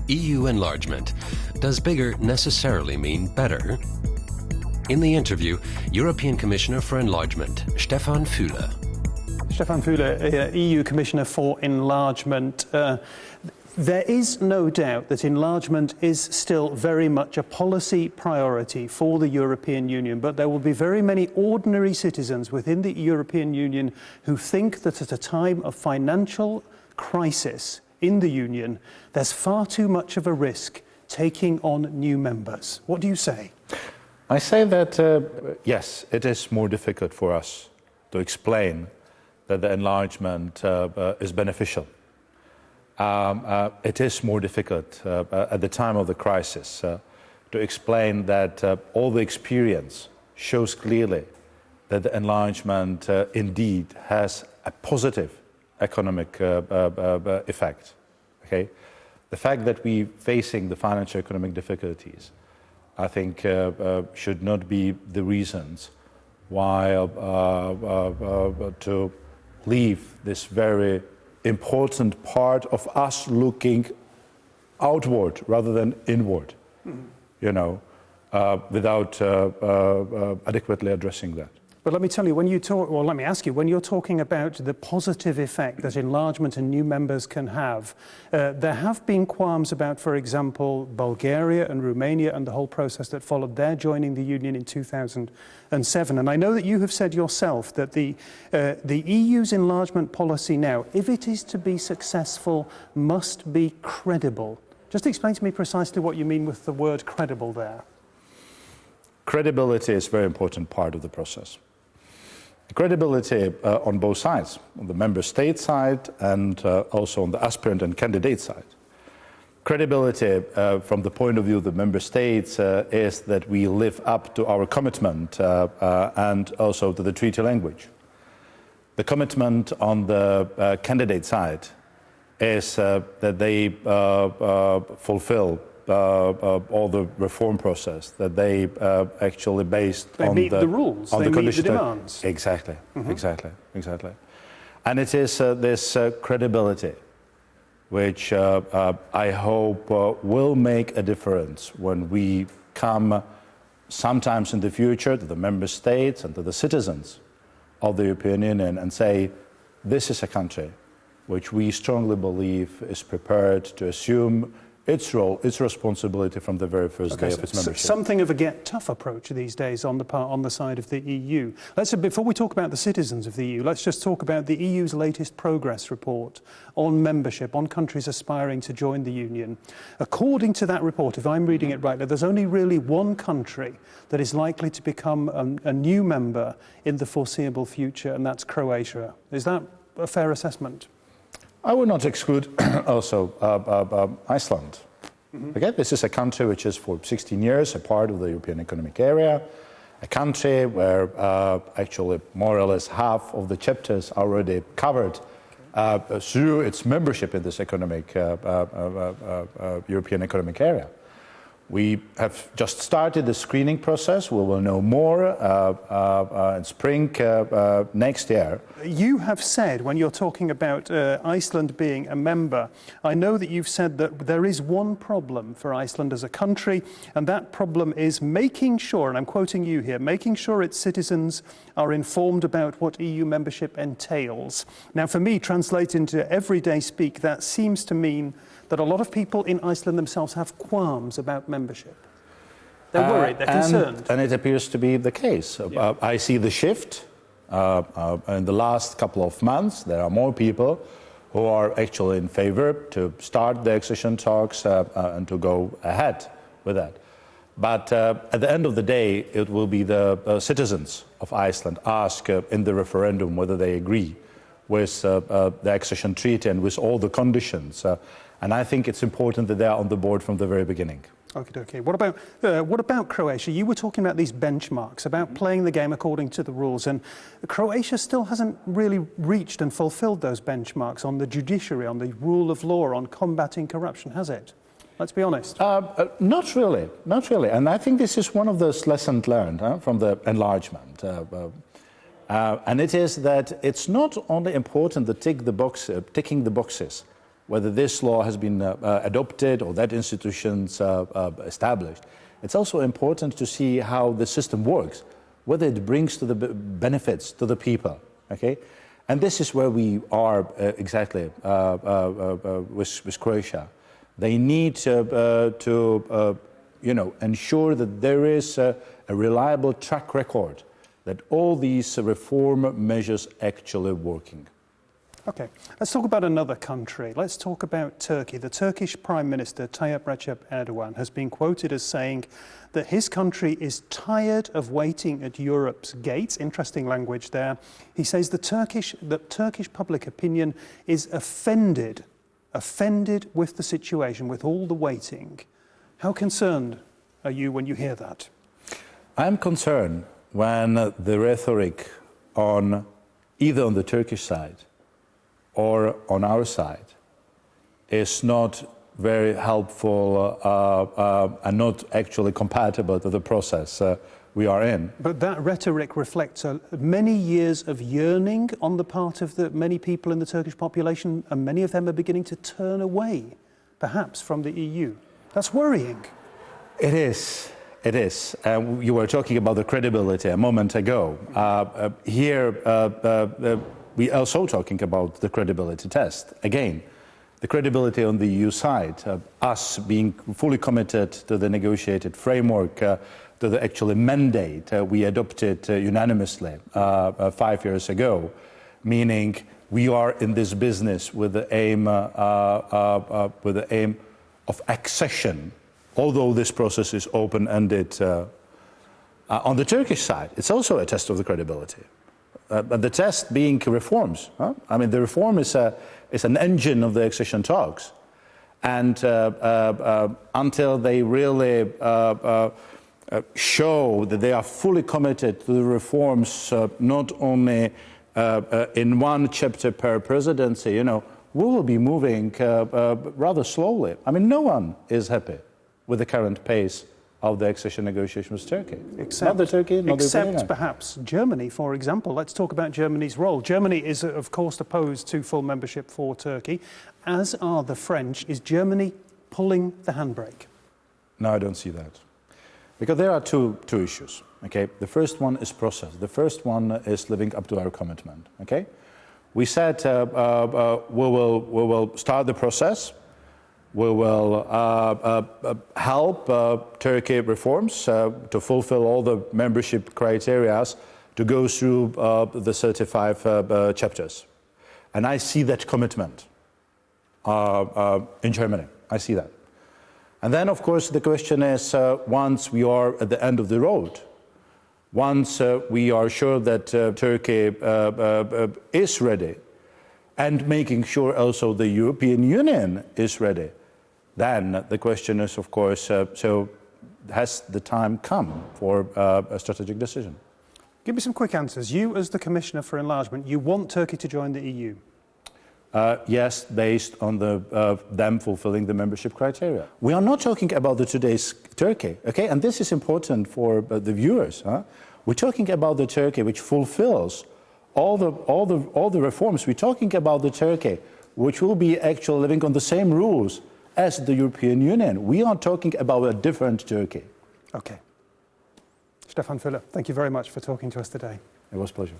EU enlargement. Does bigger necessarily mean better? In the interview, European Commissioner for Enlargement, Stefan Füle. Stefan Füle, EU Commissioner for Enlargement. There is no doubt that enlargement is still very much a policy priority for the European Union, but there will be very many ordinary citizens within the European Union who think that at a time of financial crisis in the Union, there's far too much of a risk taking on new members. What do you say? I say that, yes, it is more difficult for us to explain that the enlargement is beneficial. It is more difficult at the time of the crisis to explain that all the experience shows clearly that the enlargement indeed has a positive economic effect. Okay? The fact that we're facing the financial economic difficulties, I think, should not be the reasons why to leave this very important part of us looking outward rather than inward, you know, without adequately addressing that. But let me tell you, when you talk, well, let me ask you, when you're talking about the positive effect that enlargement and new members can have, there have been qualms about, for example, Bulgaria and Romania and the whole process that followed their joining the Union in 2007. And I know that you have said yourself that the EU's enlargement policy now, if it is to be successful, must be credible. Just explain to me precisely what you mean with the word credible there. Credibility is a very important part of the process. Credibility on both sides, on the member state side and also on the aspirant and candidate side. Credibility from the point of view of the member states is that we live up to our commitment and also to the treaty language. The commitment on the candidate side is that they fulfill all the reform process, that they actually based they on meet the rules, on they the meet the demands. Exactly, exactly. And it is this credibility which I hope will make a difference when we come sometimes in the future to the member states and to the citizens of the European Union and say, this is a country which we strongly believe is prepared to assume its role, its responsibility from the very first day of its membership. Something of a get tough approach these days on the side of the EU. Before we talk about the citizens of the EU, let's just talk about the EU's latest progress report on membership, on countries aspiring to join the Union. According to that report, if I'm reading it right, there's only really one country that is likely to become a new member in the foreseeable future, and that's Croatia. Is that a fair assessment? I would not exclude also Iceland. Okay, this is a country which is for 16 years a part of the European Economic Area, a country where actually more or less half of the chapters are already covered through its membership in this European Economic Area. We have just started the screening process. We will know more in spring next year. You have said, when you're talking about Iceland being a member, I know that you've said that there is one problem for Iceland as a country, and that problem is making sure, and I'm quoting you here, making sure its citizens are informed about what EU membership entails. Now, for me, translated into everyday speak, that seems to mean that a lot of people in Iceland themselves have qualms about membership. They're worried, they're concerned. And it appears to be the case. Yeah. I see the shift. In the last couple of months, there are more people who are actually in favor to start the accession talks and to go ahead with that. But at the end of the day, it will be the citizens of Iceland ask in the referendum whether they agree with the accession treaty and with all the conditions. And I think it's important that they are on the board from the very beginning. Okay. What about Croatia? You were talking about these benchmarks, about playing the game according to the rules, and Croatia still hasn't really reached and fulfilled those benchmarks on the judiciary, on the rule of law, on combating corruption, has it? Let's be honest. Not really. And I think this is one of those lessons learned from the enlargement. And it is that it's not only important to ticking the boxes whether this law has been adopted or that institution's established. It's also important to see how the system works, whether it brings to the benefits to the people. Okay, and this is where we are exactly with Croatia. They need to ensure that there is a reliable track record, that all these reform measures actually working. Okay, let's talk about another country. Let's talk about Turkey. The Turkish Prime Minister, Tayyip Recep Erdogan, has been quoted as saying that his country is tired of waiting at Europe's gates. Interesting language there. He says that Turkish public opinion is offended with the situation, with all the waiting. How concerned are you when you hear that? I'm concerned when the rhetoric either on the Turkish side or on our side is not very helpful and not actually compatible to the process we are in. But that rhetoric reflects many years of yearning on the part of the many people in the Turkish population, and many of them are beginning to turn away, perhaps, from the EU. That's worrying. It is. It is. You were talking about the credibility a moment ago. Here, we are also talking about the credibility test. Again, the credibility on the EU side, us being fully committed to the negotiated framework, to the actual mandate we adopted unanimously 5 years ago, meaning we are in this business with the aim of accession, although this process is open-ended. On the Turkish side, it's also a test of the credibility. But the test being reforms. I mean, the reform is an engine of the accession talks. And until they really show that they are fully committed to the reforms, not only in one chapter per presidency, we will be moving rather slowly. I mean, no one is happy with the current pace of the accession negotiations with Turkey. Except perhaps Germany, for example. Let's talk about Germany's role. Germany is, of course, opposed to full membership for Turkey, as are the French. Is Germany pulling the handbrake? No, I don't see that. Because there are two issues. Okay, the first one is process. The first one is living up to our commitment. Okay, we said we will start the process. We will help Turkey reforms to fulfill all the membership criteria to go through the 35 chapters. And I see that commitment in Germany. I see that. And then, of course, the question is, once we are at the end of the road, once we are sure that Turkey is ready, and making sure also the European Union is ready, then the question is, of course, so has the time come for a strategic decision? Give me some quick answers. You, as the Commissioner for Enlargement, you want Turkey to join the EU? Yes, based on them fulfilling the membership criteria. We are not talking about today's Turkey, okay? And this is important for the viewers. We're talking about the Turkey which fulfills all the reforms. We're talking about the Turkey which will be actually living on the same rules as the European Union. We are talking about a different Turkey. Okay. Stefan Füle, thank you very much for talking to us today. It was a pleasure.